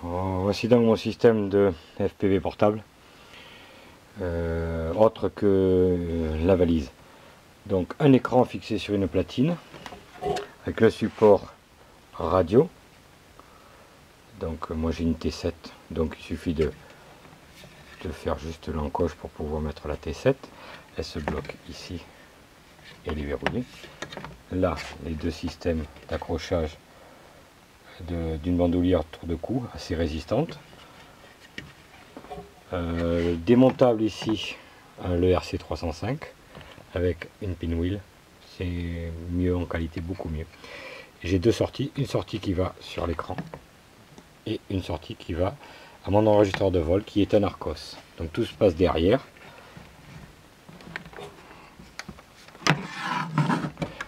Voici donc mon système de FPV portable, autre que la valise. Donc un écran fixé sur une platine avec le support radio. Donc moi j'ai une T7, donc il suffit de faire juste l'encoche pour pouvoir mettre la T7. Elle se bloque ici et elle est verrouillée. Là les deux systèmes d'accrochage d'une bandoulière tour de cou assez résistante. Démontable ici le RC305 avec une pinwheel, c'est mieux en qualité, beaucoup mieux. J'ai deux sorties, une sortie qui va sur l'écran et une sortie qui va à mon enregistreur de vol qui est un Arcos. Donc tout se passe derrière.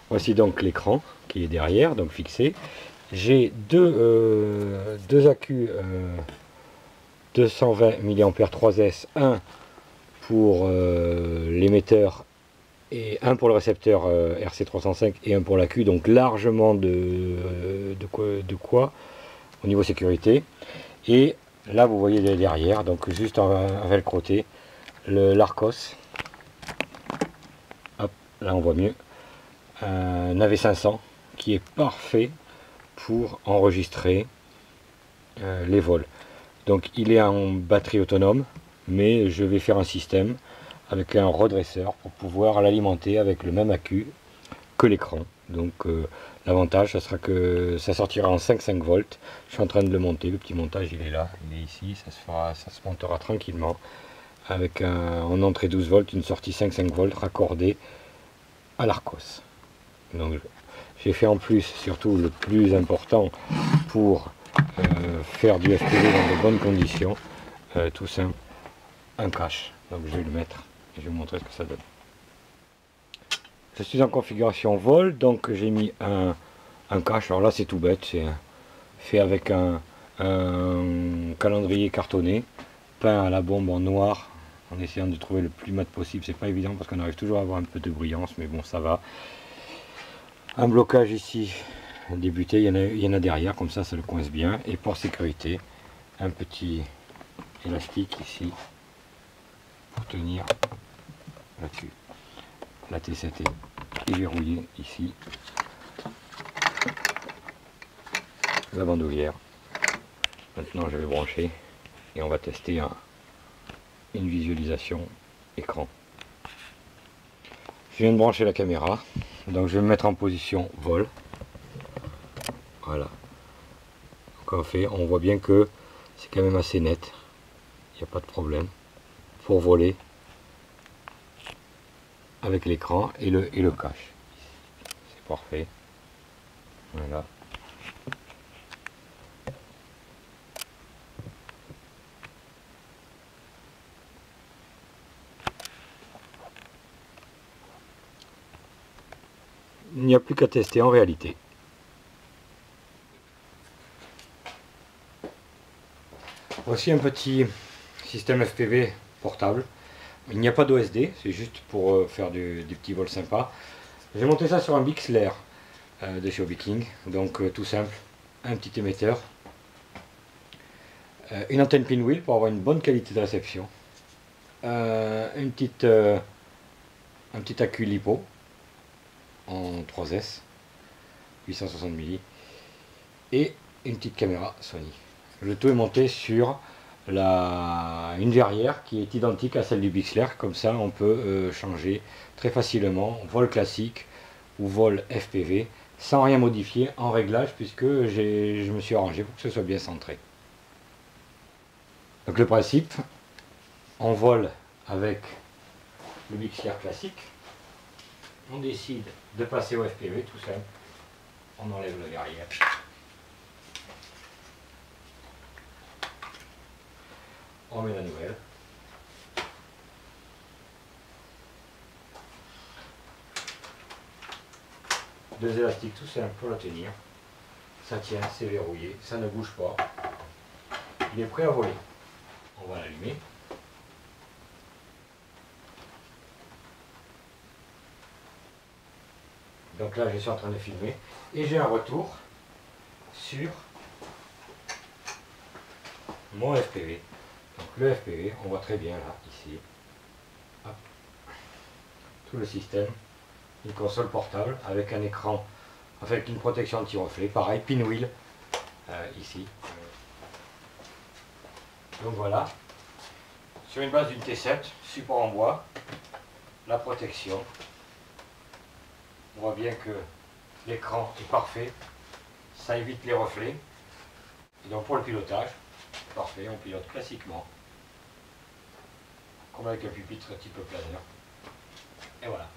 Voici donc l'écran qui est derrière, donc fixé. J'ai deux accus 220 mAh 3S, un pour l'émetteur et un pour le récepteur RC305 et un pour l'accu, donc largement de quoi au niveau sécurité. Et là vous voyez derrière, donc juste en velcroté, l'Arcos. Hop, là on voit mieux. Un AV500 qui est parfait pour enregistrer les vols. Donc il est en batterie autonome, mais je vais faire un système avec un redresseur pour pouvoir l'alimenter avec le même accu que l'écran. Donc l'avantage, ça sera que ça sortira en 5,5 volts. Je suis en train de le monter, le petit montage il est là, il est ici, ça se montera tranquillement avec en entrée 12 volts, une sortie 5,5 volts raccordée à l'Arcos. Donc j'ai fait en plus, surtout le plus important pour faire du FPV dans de bonnes conditions, tout simple, un cache. Donc je vais le mettre et je vais vous montrer ce que ça donne. Je suis en configuration vol, donc j'ai mis un cache. Alors là c'est tout bête, c'est fait avec un calendrier cartonné peint à la bombe en noir en essayant de trouver le plus mat possible. C'est pas évident parce qu'on arrive toujours à avoir un peu de brillance, mais bon, ça va. Un blocage ici débuté, il y en a derrière, comme ça le coince bien. Et pour sécurité, un petit élastique ici pour tenir là-dessus. La T7 est verrouillée ici. La bandoulière. Maintenant je vais brancher et on va tester une visualisation écran. Je viens de brancher la caméra, donc je vais me mettre en position vol. Voilà. Donc en fait, on voit bien que c'est quand même assez net. Il n'y a pas de problème pour voler avec l'écran et le cache. C'est parfait. Voilà. Il n'y a plus qu'à tester en réalité. Voici un petit système FPV portable. Il n'y a pas d'OSD, c'est juste pour faire des petits vols sympas. J'ai monté ça sur un Bixler de chez Viking, donc tout simple, un petit émetteur, une antenne pinwheel pour avoir une bonne qualité de réception, un petit accu LiPo en 3S 860 milli et une petite caméra Sony. Le tout est monté sur une verrière qui est identique à celle du Bixler, comme ça on peut changer très facilement vol classique ou vol FPV sans rien modifier en réglage, puisque je me suis arrangé pour que ce soit bien centré. Donc le principe, on vole avec le Bixler classique, on décide de passer au FPV tout simple, on enlève la verrière. On met la nouvelle. Deux élastiques tout simples pour la tenir. Ça tient, c'est verrouillé, ça ne bouge pas. Il est prêt à voler. On va l'allumer. Donc là je suis en train de filmer et j'ai un retour sur mon FPV. Donc le FPV, on voit très bien là, ici. Hop. Tout le système. Une console portable avec un écran, avec une protection anti-reflet. Pareil, pinwheel, ici. Donc voilà. Sur une base d'une T7, support en bois, la protection. On voit bien que l'écran est parfait. Ça évite les reflets. Et donc pour le pilotage, parfait, on pilote classiquement. Comme avec un pupitre type planeur. Et voilà.